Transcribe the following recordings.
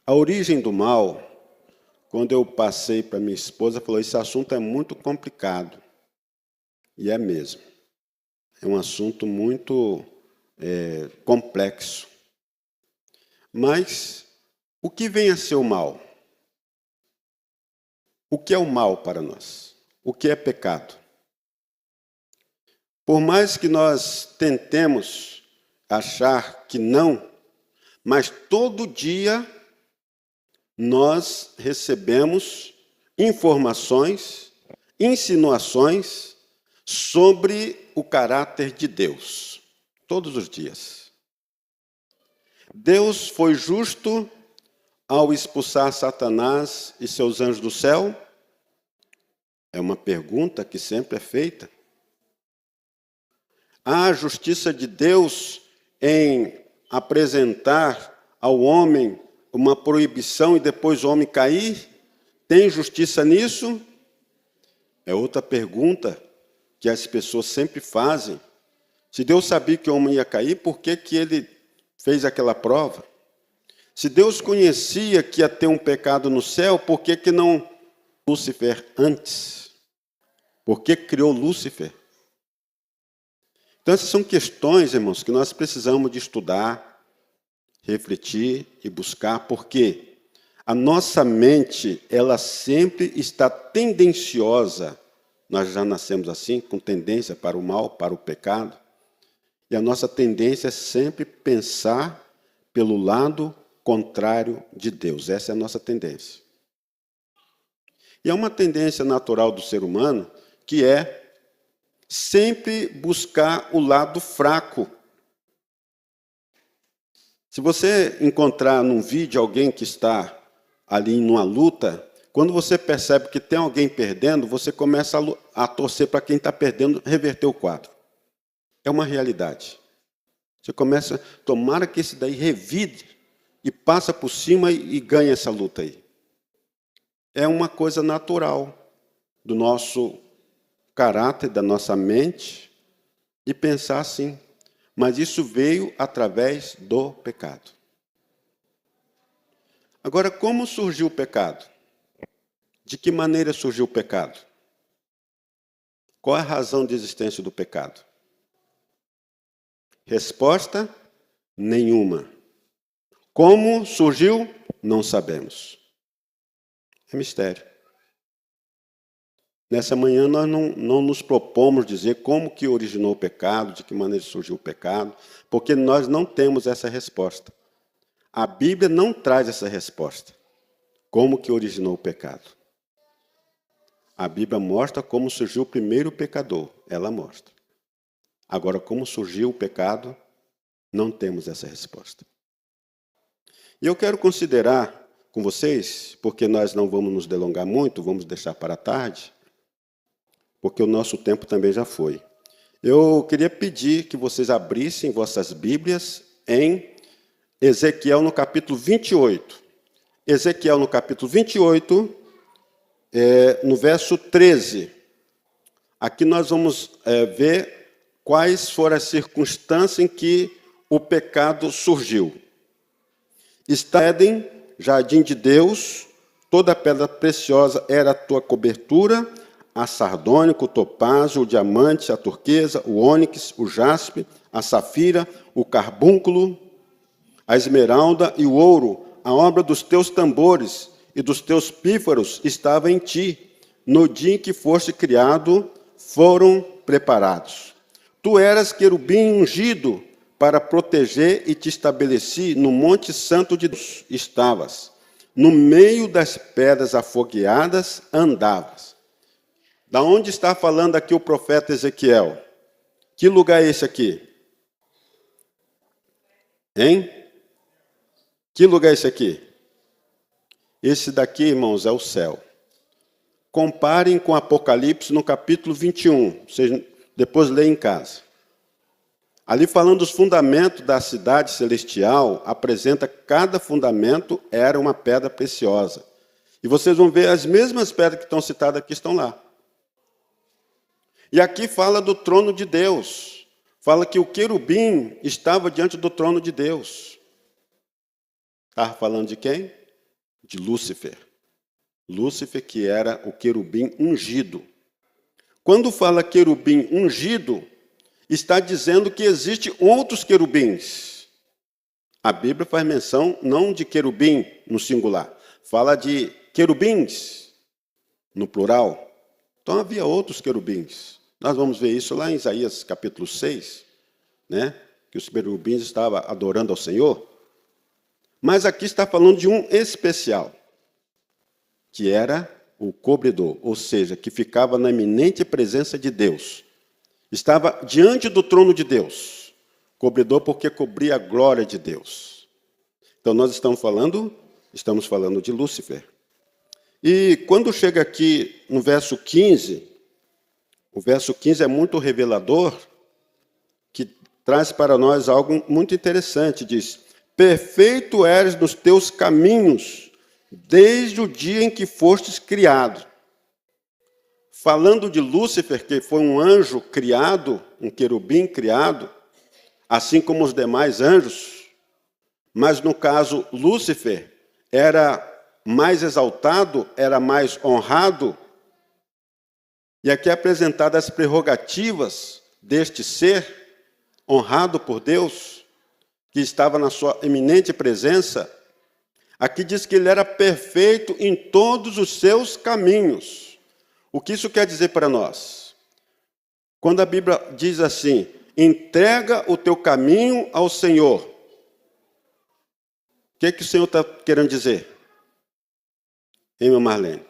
A origem do mal, quando eu passei para minha esposa, falou, esse assunto é muito complicado. E é mesmo. É um assunto muito complexo. Mas o que vem a ser o mal? O que é o mal para nós? O que é pecado? Por mais que nós tentemos achar que não, mas todo dia nós recebemos informações, insinuações sobre o caráter de Deus, todos os dias. Deus foi justo ao expulsar Satanás e seus anjos do céu? É uma pergunta que sempre é feita. Há a justiça de Deus em apresentar ao homem uma proibição e depois o homem cair? Tem justiça nisso? É outra pergunta que as pessoas sempre fazem. Se Deus sabia que o homem ia cair, por que ele fez aquela prova? Se Deus conhecia que ia ter um pecado no céu, por que não Lúcifer antes? Por que criou Lúcifer? Então, essas são questões, irmãos, que nós precisamos de estudar, refletir e buscar, porque a nossa mente, ela sempre está tendenciosa. Nós já nascemos assim, com tendência para o mal, para o pecado. E a nossa tendência é sempre pensar pelo lado contrário de Deus. Essa é a nossa tendência. E é uma tendência natural do ser humano, que é sempre buscar o lado fraco. Se você encontrar num vídeo alguém que está ali numa luta, quando você percebe que tem alguém perdendo, você começa a torcer para quem está perdendo reverter o quadro. É uma realidade. Você começa, tomara que esse daí revide e passa por cima e ganha essa luta aí. É uma coisa natural do nosso caráter, da nossa mente, de pensar assim. Mas isso veio através do pecado. Agora, como surgiu o pecado? De que maneira surgiu o pecado? Qual é a razão de existência do pecado? Resposta: nenhuma. Como surgiu? Não sabemos. É mistério. Nessa manhã nós não nos propomos dizer como que originou o pecado, de que maneira surgiu o pecado, porque nós não temos essa resposta. A Bíblia não traz essa resposta. Como que originou o pecado? A Bíblia mostra como surgiu o primeiro pecador. Ela mostra. Agora, como surgiu o pecado, não temos essa resposta. E eu quero considerar com vocês, porque nós não vamos nos delongar muito, vamos deixar para a tarde, porque o nosso tempo também já foi. Eu queria pedir que vocês abrissem vossas Bíblias em Ezequiel no capítulo 28. Ezequiel no capítulo 28, no verso 13. Aqui nós vamos ver quais foram as circunstâncias em que o pecado surgiu. Está Éden, jardim de Deus, toda pedra preciosa era a tua cobertura, a sardônico, o topázio, o diamante, a turquesa, o ônix, o jaspe, a safira, o carbúnculo, a esmeralda e o ouro, a obra dos teus tambores e dos teus pífaros estava em ti. No dia em que foste criado, foram preparados. Tu eras querubim ungido para proteger e te estabeleci no monte santo de Deus. Estavas. No meio das pedras afogueadas andavas. Da onde está falando aqui o profeta Ezequiel? Que lugar é esse aqui? Hein? Que lugar é esse aqui? Esse daqui, irmãos, é o céu. Comparem com Apocalipse no capítulo 21. Vocês depois leem em casa. Ali falando dos fundamentos da cidade celestial, apresenta cada fundamento era uma pedra preciosa. E vocês vão ver as mesmas pedras que estão citadas aqui estão lá. E aqui fala do trono de Deus. Fala que o querubim estava diante do trono de Deus. Estava falando de quem? de Lúcifer. Lúcifer, que era o querubim ungido. Quando fala querubim ungido, está dizendo que existem outros querubins. A Bíblia faz menção não de querubim no singular, fala de querubins no plural. Então havia outros querubins. Nós vamos ver isso lá em Isaías capítulo 6, né? Que os querubins estavam adorando ao Senhor. Mas aqui está falando de um especial, que era o cobridor, ou seja, que ficava na iminente presença de Deus. Estava diante do trono de Deus. Cobridor porque cobria a glória de Deus. Então nós estamos falando de Lúcifer. E quando chega aqui no verso 15, o verso 15 é muito revelador, que traz para nós algo muito interessante. Diz: perfeito eres nos teus caminhos, desde o dia em que fostes criado. Falando de Lúcifer, que foi um anjo criado, um querubim criado, assim como os demais anjos, mas no caso Lúcifer era mais exaltado, era mais honrado, e aqui é apresentadas as prerrogativas deste ser, honrado por Deus, que estava na sua eminente presença. Aqui diz que ele era perfeito em todos os seus caminhos. O que isso quer dizer para nós? Quando a Bíblia diz assim: entrega o teu caminho ao Senhor. O que o Senhor está querendo dizer? Hein, meu Marlene?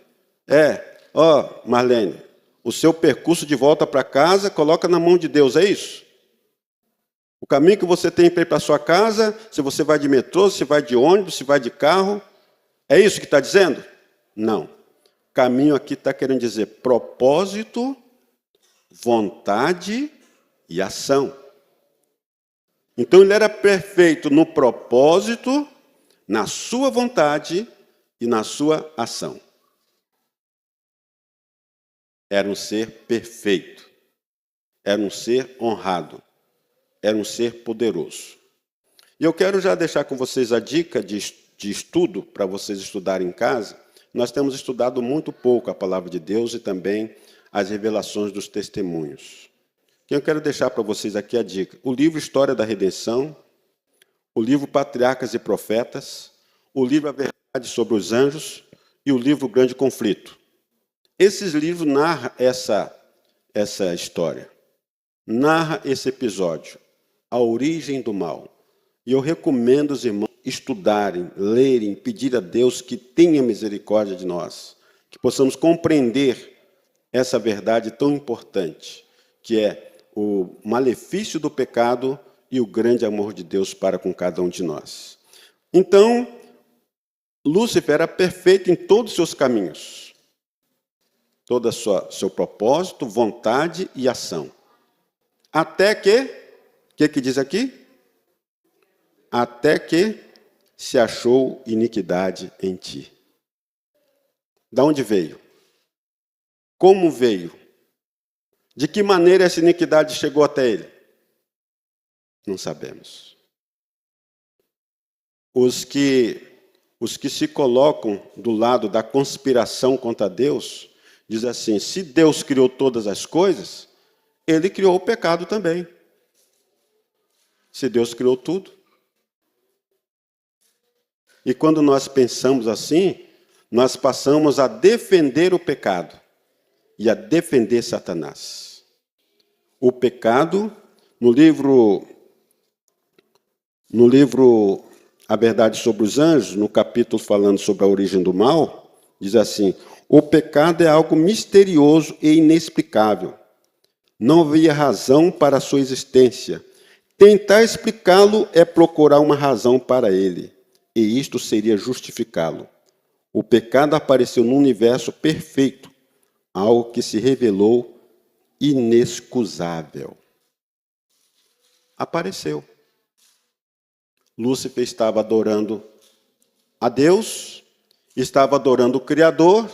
Marlene, o seu percurso de volta para casa, coloca na mão de Deus, é isso? O caminho que você tem para ir para a sua casa, se você vai de metrô, se vai de ônibus, se vai de carro, é isso que está dizendo? Não. Caminho aqui está querendo dizer propósito, vontade e ação. Então ele era perfeito no propósito, na sua vontade e na sua ação. Era um ser perfeito, era um ser honrado, era um ser poderoso. E eu quero já deixar com vocês a dica de estudo para vocês estudarem em casa. Nós temos estudado muito pouco a palavra de Deus e também as revelações dos testemunhos. Eu quero deixar para vocês aqui a dica: o livro História da Redenção, o livro Patriarcas e Profetas, o livro A Verdade sobre os Anjos e o livro Grande Conflito. Esses livros narram essa história, narra esse episódio, a origem do mal. E eu recomendo os irmãos estudarem, lerem, pedir a Deus que tenha misericórdia de nós, que possamos compreender essa verdade tão importante, que é o malefício do pecado e o grande amor de Deus para com cada um de nós. Então, Lúcifer era perfeito em todos os seus caminhos, todo o seu propósito, vontade e ação. Até que, o que diz aqui? Até que se achou iniquidade em ti. Da onde veio? Como veio? De que maneira essa iniquidade chegou até ele? Não sabemos. Os que se colocam do lado da conspiração contra Deus, dizem assim: se Deus criou todas as coisas, ele criou o pecado também. Se Deus criou tudo. E quando nós pensamos assim, nós passamos a defender o pecado e a defender Satanás. O pecado, no livro A Verdade sobre os Anjos, no capítulo falando sobre a origem do mal, diz assim: o pecado é algo misterioso e inexplicável. Não havia razão para a sua existência. Tentar explicá-lo é procurar uma razão para ele. E isto seria justificá-lo. O pecado apareceu no universo perfeito, algo que se revelou inexcusável. Apareceu. Lúcifer estava adorando a Deus, estava adorando o Criador,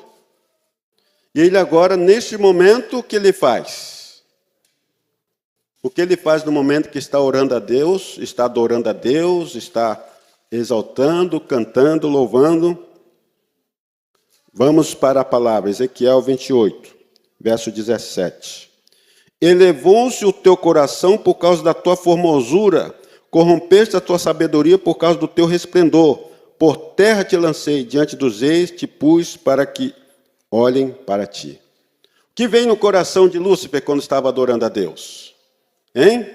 e ele agora, neste momento, o que ele faz? O que ele faz no momento que está orando a Deus, está adorando a Deus, está exaltando, cantando, louvando? Vamos para a palavra, Ezequiel 28, verso 17. Elevou-se o teu coração por causa da tua formosura, corrompeste a tua sabedoria por causa do teu resplendor. Por terra te lancei, diante dos reis te pus para que olhem para ti. O que vem no coração de Lúcifer quando estava adorando a Deus? Hein?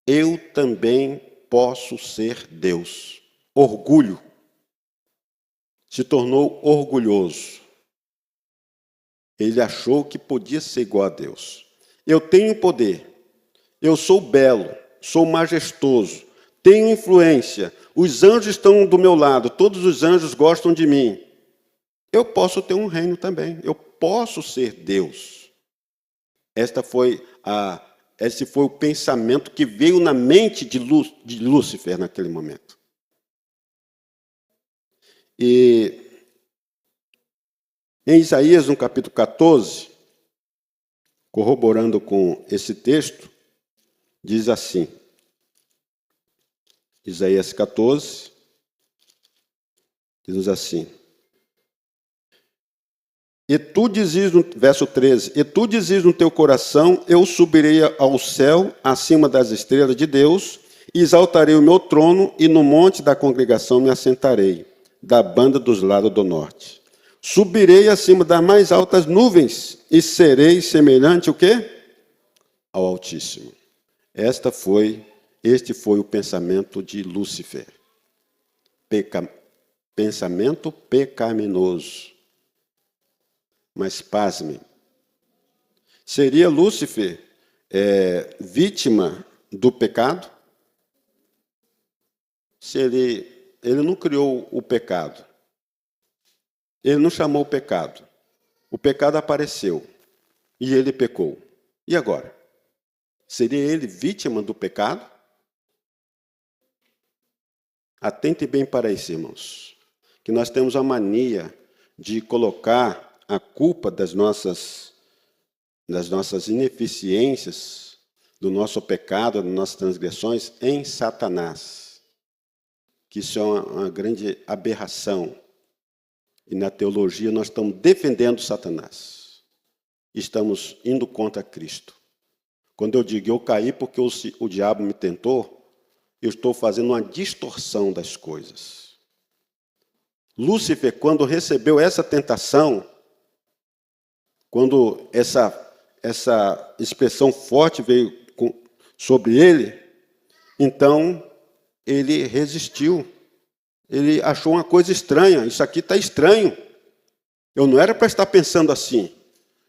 Eu também posso ser Deus. Orgulho. Se tornou orgulhoso. Ele achou que podia ser igual a Deus. Eu tenho poder. Eu sou belo, sou majestoso, tenho influência. Os anjos estão do meu lado, todos os anjos gostam de mim. Eu posso ter um reino também. Eu posso ser Deus. Esse foi o pensamento que veio na mente de Lúcifer naquele momento. E em Isaías, no capítulo 14, corroborando com esse texto, diz assim, Isaías 14, diz assim, e tu dizes, verso 13, e tu dizes no teu coração, eu subirei ao céu, acima das estrelas de Deus, e exaltarei o meu trono, e no monte da congregação me assentarei, da banda dos lados do norte. Subirei acima das mais altas nuvens, e serei semelhante o quê? Ao Altíssimo. Este foi o pensamento de Lúcifer. Pensamento pecaminoso. Mas pasmem, seria Lúcifer vítima do pecado? Se ele não criou o pecado, ele não chamou o pecado apareceu e ele pecou. E agora? Seria ele vítima do pecado? Atentem bem para isso, irmãos, que nós temos a mania de colocar a culpa das nossas ineficiências, do nosso pecado, das nossas transgressões, em Satanás. Que isso é uma grande aberração. E na teologia nós estamos defendendo Satanás. Estamos indo contra Cristo. Quando eu digo eu caí porque o diabo me tentou, eu estou fazendo uma distorção das coisas. Lúcifer, quando recebeu essa tentação, quando essa expressão forte veio sobre ele, então ele resistiu. Ele achou uma coisa estranha. Isso aqui está estranho. Eu não era para estar pensando assim.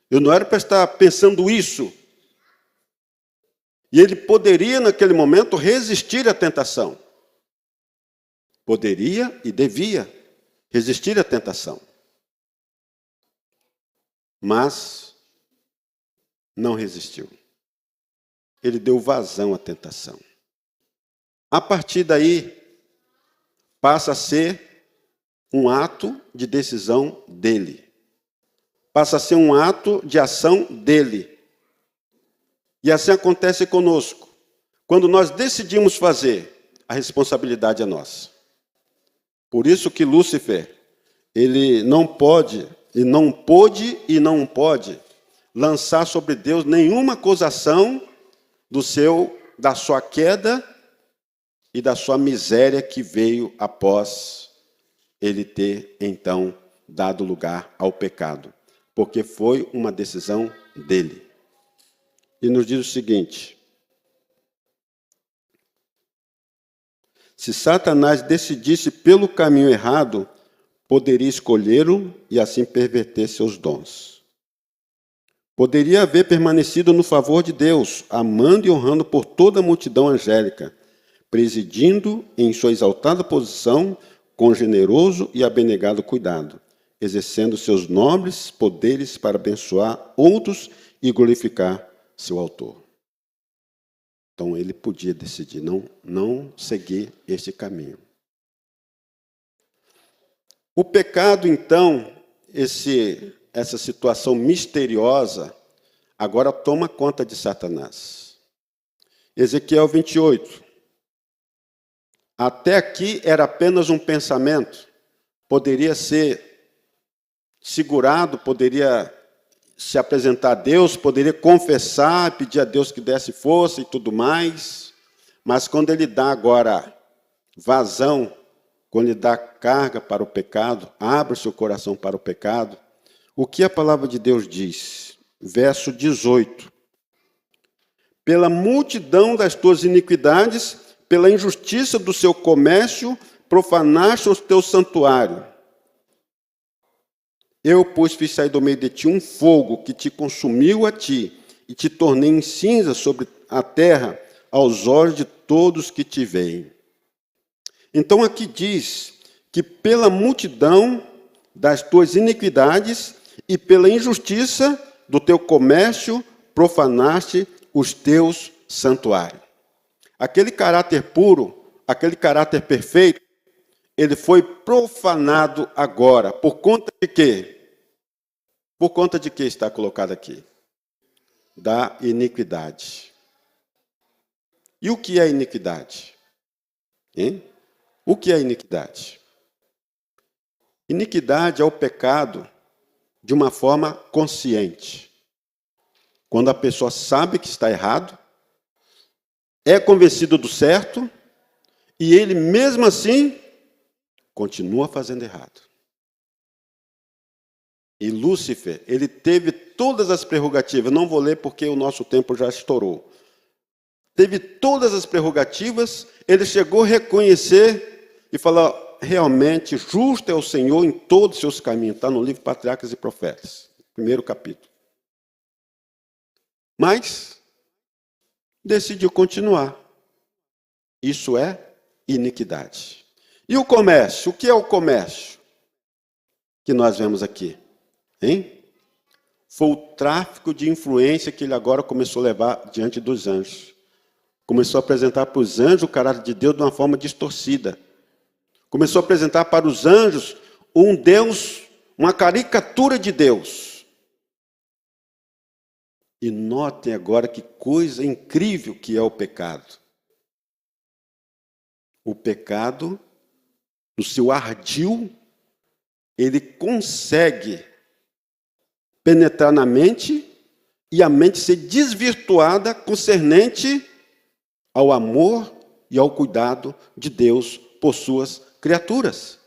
Eu não era para estar pensando isso. E ele poderia, naquele momento, resistir à tentação. Poderia e devia resistir à tentação. Mas não resistiu. Ele deu vazão à tentação. A partir daí, passa a ser um ato de decisão dele. Passa a ser um ato de ação dele. E assim acontece conosco. Quando nós decidimos fazer, a responsabilidade é nossa. Por isso que Lúcifer, ele não pôde lançar sobre Deus nenhuma acusação da sua queda e da sua miséria que veio após ele ter, então, dado lugar ao pecado. Porque foi uma decisão dele. E nos diz o seguinte: se Satanás decidisse pelo caminho errado, poderia escolhê-lo e assim perverter seus dons. Poderia haver permanecido no favor de Deus, amando e honrando por toda a multidão angélica, presidindo em sua exaltada posição com generoso e abnegado cuidado, exercendo seus nobres poderes para abençoar outros e glorificar seu autor. Então ele podia decidir não seguir este caminho. O pecado, então, essa situação misteriosa, agora toma conta de Satanás. Ezequiel 28. Até aqui era apenas um pensamento. Poderia ser segurado, poderia se apresentar a Deus, poderia confessar, pedir a Deus que desse força e tudo mais. Mas quando ele dá agora vazão, quando ele dá carga para o pecado, abre seu coração para o pecado, o que a palavra de Deus diz? Verso 18. Pela multidão das tuas iniquidades, pela injustiça do seu comércio, profanaste o teu santuário. Eu, pois, fiz sair do meio de ti um fogo que te consumiu a ti, e te tornei em cinza sobre a terra, aos olhos de todos que te veem. Então aqui diz que pela multidão das tuas iniquidades e pela injustiça do teu comércio, profanaste os teus santuários. Aquele caráter puro, aquele caráter perfeito, ele foi profanado agora. Por conta de quê? Por conta de que está colocado aqui? Da iniquidade. E o que é iniquidade? Hein? O que é iniquidade? Iniquidade é o pecado de uma forma consciente. Quando a pessoa sabe que está errado, é convencido do certo, e ele mesmo assim continua fazendo errado. E Lúcifer, ele teve todas as prerrogativas, não vou ler porque o nosso tempo já estourou. Teve todas as prerrogativas, ele chegou a reconhecer e falar, realmente, justo é o Senhor em todos os seus caminhos. Está no livro Patriarcas e Profetas, 1º capítulo. Mas decidiu continuar. Isso é iniquidade. E o comércio? O que é o comércio que nós vemos aqui? Hein? Foi o tráfico de influência que ele agora começou a levar diante dos anjos. Começou a apresentar para os anjos o caráter de Deus de uma forma distorcida. Começou a apresentar para os anjos um Deus, uma caricatura de Deus. E notem agora que coisa incrível que é o pecado. O pecado, no seu ardil, ele consegue penetrar na mente e a mente ser desvirtuada concernente ao amor e ao cuidado de Deus por suas criaturas.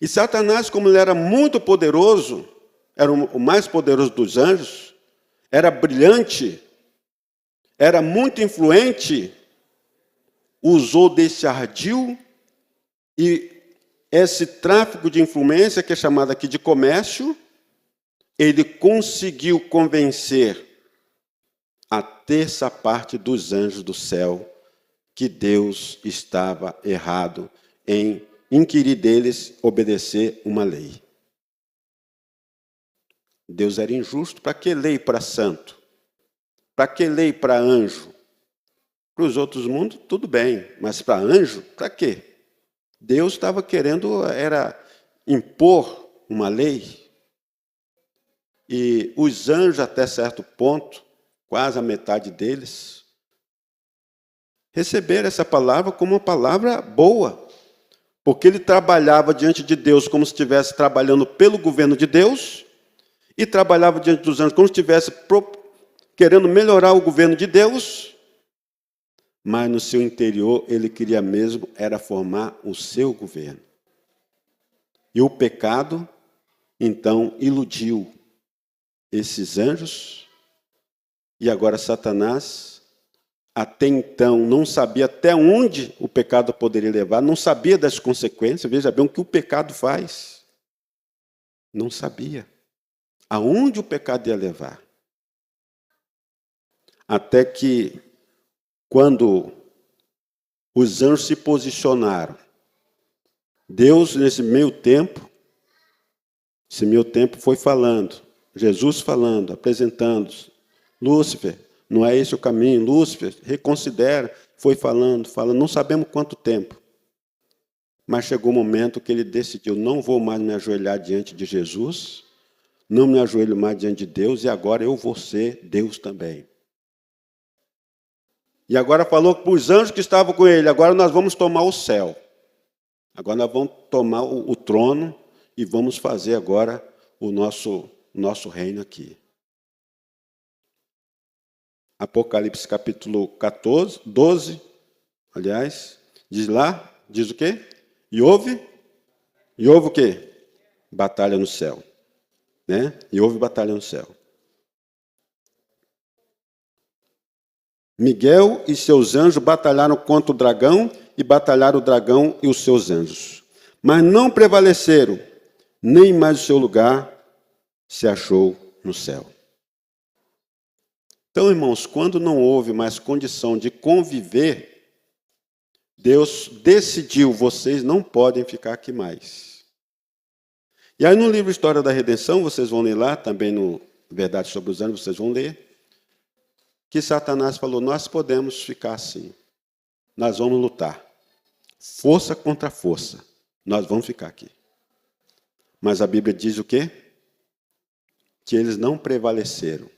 E Satanás, como ele era muito poderoso, era o mais poderoso dos anjos, era brilhante, era muito influente, usou desse ardil e esse tráfico de influência, que é chamado aqui de comércio, ele conseguiu convencer a terça parte dos anjos do céu que Deus estava errado em inquirir deles obedecer uma lei. Deus era injusto. Para que lei para santo? Para que lei para anjo? Para os outros mundos, tudo bem, mas para anjo, para quê? Deus estava querendo era impor uma lei. E os anjos, até certo ponto, quase a metade deles, receberam essa palavra como uma palavra boa, porque ele trabalhava diante de Deus como se estivesse trabalhando pelo governo de Deus, e trabalhava diante dos anjos como se estivesse querendo melhorar o governo de Deus, mas no seu interior ele queria mesmo era formar o seu governo. E o pecado, então, iludiu esses anjos, e agora Satanás, até então, não sabia até onde o pecado poderia levar, não sabia das consequências. Veja bem o que o pecado faz. Não sabia aonde o pecado ia levar. Até que, quando os anjos se posicionaram, Deus, nesse meio tempo, foi falando, Jesus falando, apresentando, Lúcifer, não é esse o caminho, Lúcifer, reconsidera, foi falando, não sabemos quanto tempo. Mas chegou o momento que ele decidiu, não vou mais me ajoelhar diante de Jesus, não me ajoelho mais diante de Deus, e agora eu vou ser Deus também. E agora falou para os anjos que estavam com ele, agora nós vamos tomar o céu. Agora nós vamos tomar o trono e vamos fazer agora o nosso reino aqui. Apocalipse capítulo 14, 12, aliás, diz o quê? E houve o quê? Batalha no céu. Né? E houve batalha no céu. Miguel e seus anjos batalharam contra o dragão e batalharam o dragão e os seus anjos. Mas não prevaleceram, nem mais o seu lugar se achou no céu. Então, irmãos, quando não houve mais condição de conviver, Deus decidiu, vocês não podem ficar aqui mais. E aí no livro História da Redenção, vocês vão ler lá, também no Verdade sobre os Anjos, vocês vão ler, que Satanás falou, nós podemos ficar assim, nós vamos lutar, força contra força, nós vamos ficar aqui. Mas a Bíblia diz o quê? Que eles não prevaleceram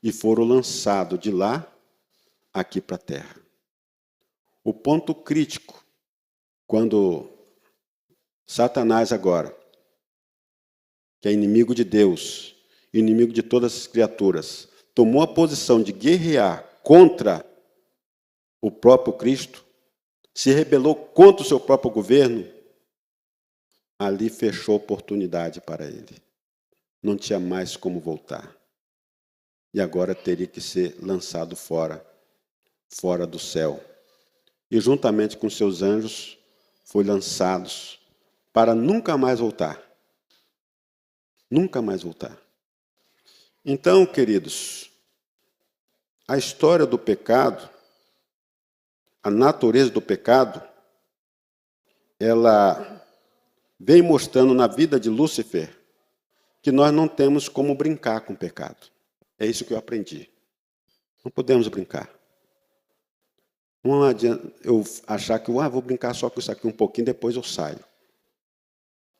e foram lançados de lá aqui para a terra. O ponto crítico, quando Satanás agora, que é inimigo de Deus, inimigo de todas as criaturas, tomou a posição de guerrear contra o próprio Cristo, se rebelou contra o seu próprio governo, ali fechou oportunidade para ele. Não tinha mais como voltar. E agora teria que ser lançado fora do céu. E juntamente com seus anjos, foi lançados para nunca mais voltar. Nunca mais voltar. Então, queridos, a história do pecado, a natureza do pecado, ela vem mostrando na vida de Lúcifer que nós não temos como brincar com o pecado. É isso que eu aprendi. Não podemos brincar. Não adianta eu achar que vou brincar só com isso aqui um pouquinho, depois eu saio.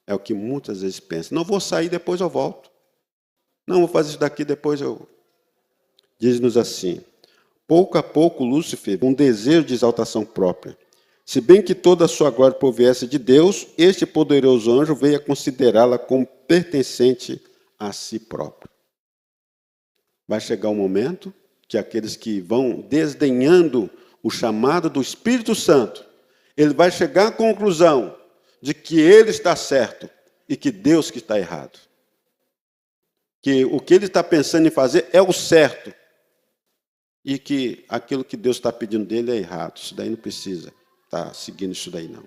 É o que muitas vezes pensam. Não vou sair, depois eu volto. Não, vou fazer isso daqui, depois eu... Diz-nos assim, pouco a pouco Lúcifer, um desejo de exaltação própria. Se bem que toda a sua glória proviesse de Deus, este poderoso anjo veio a considerá-la como pertencente a si próprio. Vai chegar um momento que aqueles que vão desdenhando o chamado do Espírito Santo, ele vai chegar à conclusão de que ele está certo e que Deus que está errado. Que o que ele está pensando em fazer é o certo e que aquilo que Deus está pedindo dele é errado. Isso daí não precisa estar seguindo isso daí, não.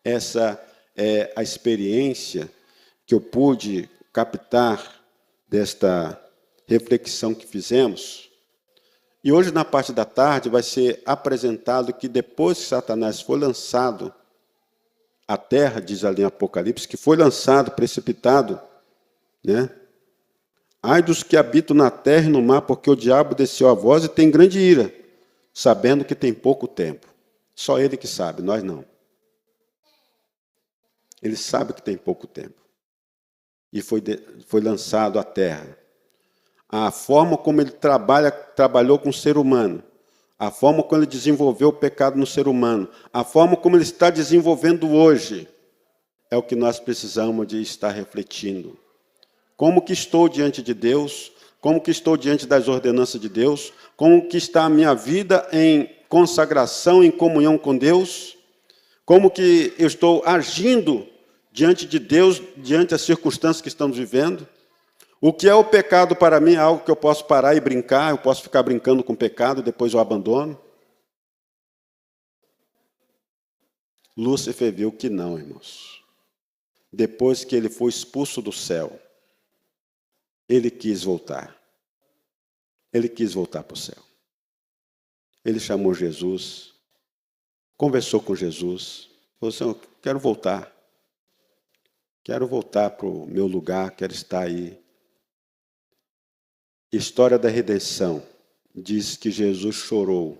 Essa é a experiência que eu pude captar desta reflexão que fizemos. E hoje, na parte da tarde, vai ser apresentado que depois que Satanás foi lançado à terra, diz ali em Apocalipse, que foi lançado, precipitado, né? Ai dos que habitam na terra e no mar, porque o diabo desceu a voz e tem grande ira, sabendo que tem pouco tempo. Só ele que sabe, nós não. Ele sabe que tem pouco tempo. E foi lançado à terra. A forma como ele trabalhou com o ser humano, a forma como ele desenvolveu o pecado no ser humano, a forma como ele está desenvolvendo hoje, é o que nós precisamos de estar refletindo. Como que estou diante de Deus? Como que estou diante das ordenanças de Deus? Como que está a minha vida em consagração, em comunhão com Deus? Como que eu estou agindo diante de Deus, diante das circunstâncias que estamos vivendo? O que é o pecado para mim é algo que eu posso parar e brincar, eu posso ficar brincando com o pecado e depois eu abandono? Lúcifer viu que não, irmãos. Depois que ele foi expulso do céu, ele quis voltar. Ele quis voltar para o céu. Ele chamou Jesus, conversou com Jesus, falou, Senhor, quero voltar. Quero voltar para o meu lugar, quero estar aí. História da redenção diz que Jesus chorou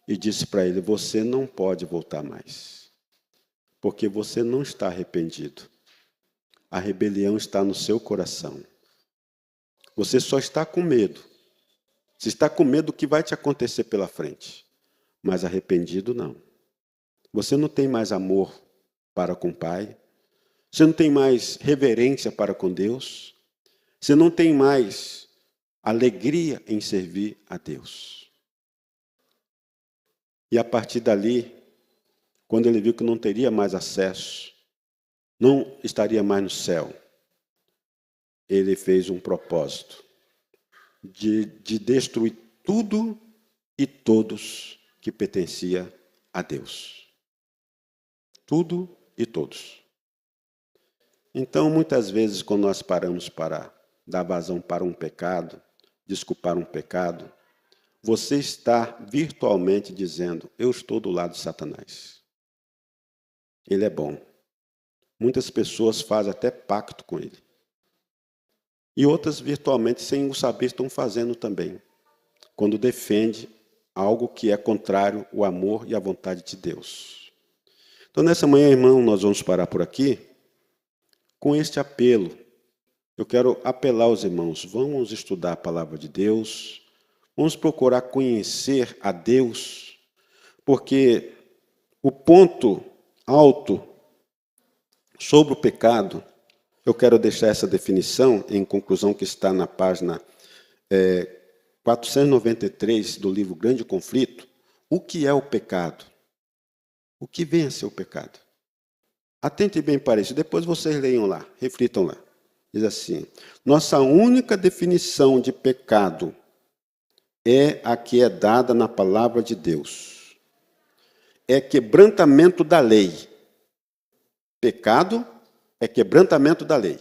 e disse para ele, você não pode voltar mais, porque você não está arrependido. A rebelião está no seu coração. Você só está com medo. Você está com medo do que vai te acontecer pela frente, mas arrependido não. Você não tem mais amor para com o Pai. Você não tem mais reverência para com Deus. Você não tem mais alegria em servir a Deus. E a partir dali, quando ele viu que não teria mais acesso, não estaria mais no céu, ele fez um propósito de destruir tudo e todos que pertencia a Deus. Tudo e todos. Então, muitas vezes, quando nós paramos para dar vazão para um pecado, desculpar um pecado, você está virtualmente dizendo, eu estou do lado de Satanás. Ele é bom. Muitas pessoas fazem até pacto com ele. E outras, virtualmente, sem o saber, estão fazendo também, quando defende algo que é contrário ao amor e à vontade de Deus. Então, nessa manhã, irmão, nós vamos parar por aqui com este apelo. Eu quero apelar aos irmãos, vamos estudar a palavra de Deus, vamos procurar conhecer a Deus, porque o ponto alto sobre o pecado, eu quero deixar essa definição, em conclusão, que está na página 493 do livro Grande Conflito. O que é o pecado? O que vem a ser o pecado? Atente bem para isso, depois vocês leiam lá, reflitam lá. Diz assim, nossa única definição de pecado é a que é dada na palavra de Deus. É quebrantamento da lei. Pecado é quebrantamento da lei.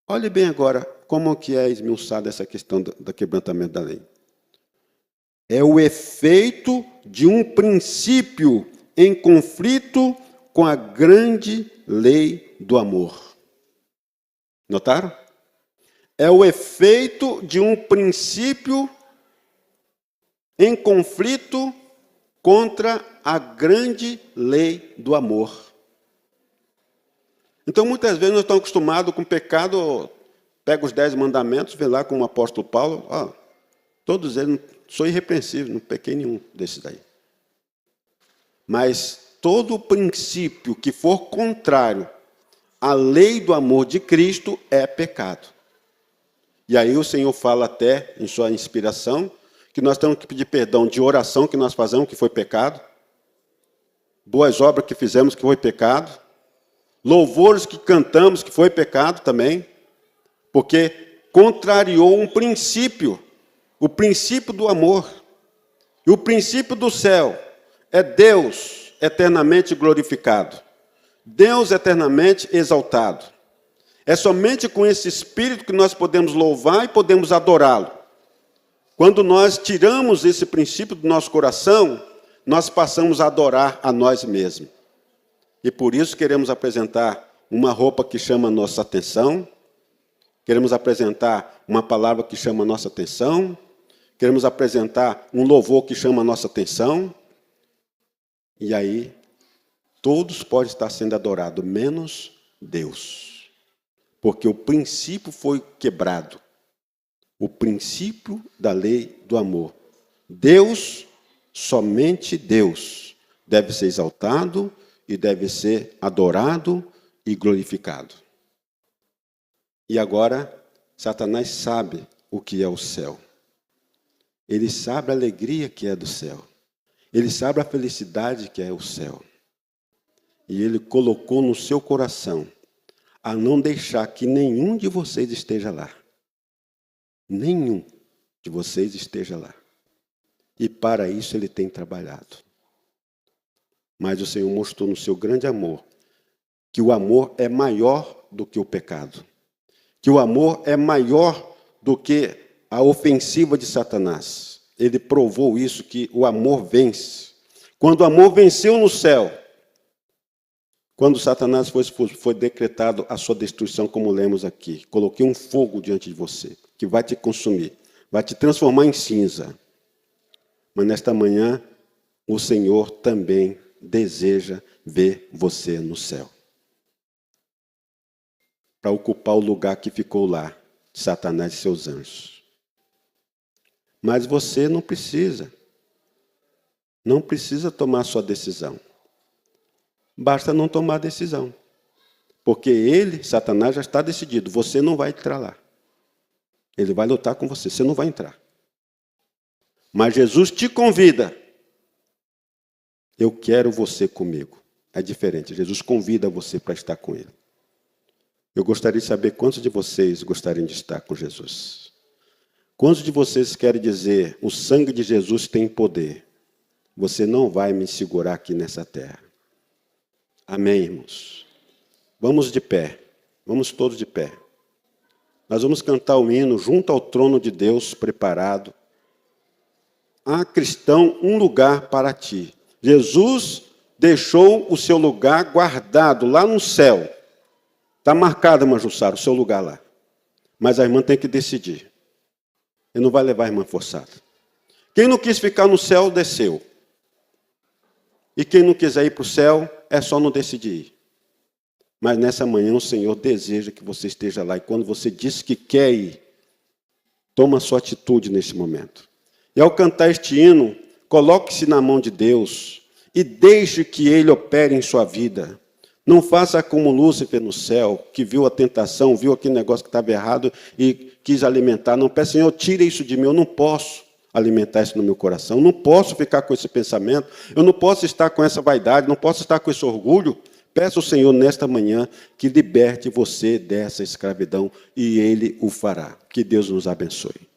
Olhe bem agora como que é esmiuçada essa questão do quebrantamento da lei. É o efeito de um princípio em conflito com a grande lei do amor. Notaram? É o efeito de um princípio em conflito contra a grande lei do amor. Então, muitas vezes, nós estamos acostumados com o pecado, pega os 10 mandamentos, vê lá como o apóstolo Paulo, todos eles, sou irrepreensível, não pequei nenhum desses daí. Mas todo o princípio que for contrário à lei do amor de Cristo é pecado. E aí o Senhor fala até, em sua inspiração, que nós temos que pedir perdão de oração que nós fazemos, que foi pecado, boas obras que fizemos, que foi pecado, louvores que cantamos, que foi pecado também, porque contrariou um princípio, o princípio do amor. E o princípio do céu é Deus eternamente glorificado, Deus eternamente exaltado. É somente com esse espírito que nós podemos louvar e podemos adorá-lo. Quando nós tiramos esse princípio do nosso coração, nós passamos a adorar a nós mesmos. E por isso queremos apresentar uma roupa que chama a nossa atenção, queremos apresentar uma palavra que chama a nossa atenção, queremos apresentar um louvor que chama a nossa atenção, e aí todos podem estar sendo adorados, menos Deus. Porque o princípio foi quebrado, o princípio da lei do amor. Deus, somente Deus, deve ser exaltado e deve ser adorado e glorificado. E agora, Satanás sabe o que é o céu. Ele sabe a alegria que é do céu. Ele sabe a felicidade que é o céu. E ele colocou no seu coração a não deixar que nenhum de vocês esteja lá. Nenhum de vocês esteja lá. E para isso ele tem trabalhado. Mas o Senhor mostrou no seu grande amor que o amor é maior do que o pecado. Que o amor é maior do que a ofensiva de Satanás. Ele provou isso, que o amor vence. Quando o amor venceu no céu, quando Satanás foi decretado a sua destruição, como lemos aqui, coloquei um fogo diante de você, que vai te consumir, vai te transformar em cinza. Mas nesta manhã, o Senhor também deseja ver você no céu. Para ocupar o lugar que ficou lá, de Satanás e seus anjos. Mas você não precisa tomar sua decisão. Basta não tomar decisão. Porque ele, Satanás, já está decidido. Você não vai entrar lá. Ele vai lutar com você. Você não vai entrar. Mas Jesus te convida. Eu quero você comigo. É diferente. Jesus convida você para estar com ele. Eu gostaria de saber quantos de vocês gostariam de estar com Jesus. Quantos de vocês querem dizer, o sangue de Jesus tem poder. Você não vai me segurar aqui nessa terra. Amém, irmãos? Vamos de pé. Vamos todos de pé. Nós vamos cantar o hino junto ao trono de Deus preparado. Há, cristão, um lugar para ti. Jesus deixou o seu lugar guardado lá no céu. Está marcado, irmã Jussara, o seu lugar lá. Mas a irmã tem que decidir. Ele não vai levar a irmã forçada. Quem não quis ficar no céu, desceu. E quem não quiser ir para o céu, é só não decidir ir. Mas nessa manhã o Senhor deseja que você esteja lá. E quando você diz que quer ir, toma a sua atitude nesse momento. E ao cantar este hino, coloque-se na mão de Deus e deixe que Ele opere em sua vida. Não faça como Lúcifer no céu, que viu a tentação, viu aquele negócio que estava errado e quis alimentar. Não peça, Senhor, tira isso de mim, eu não posso alimentar isso no meu coração. Eu não posso ficar com esse pensamento, eu não posso estar com essa vaidade, não posso estar com esse orgulho. Peça ao Senhor nesta manhã que liberte você dessa escravidão e Ele o fará. Que Deus nos abençoe.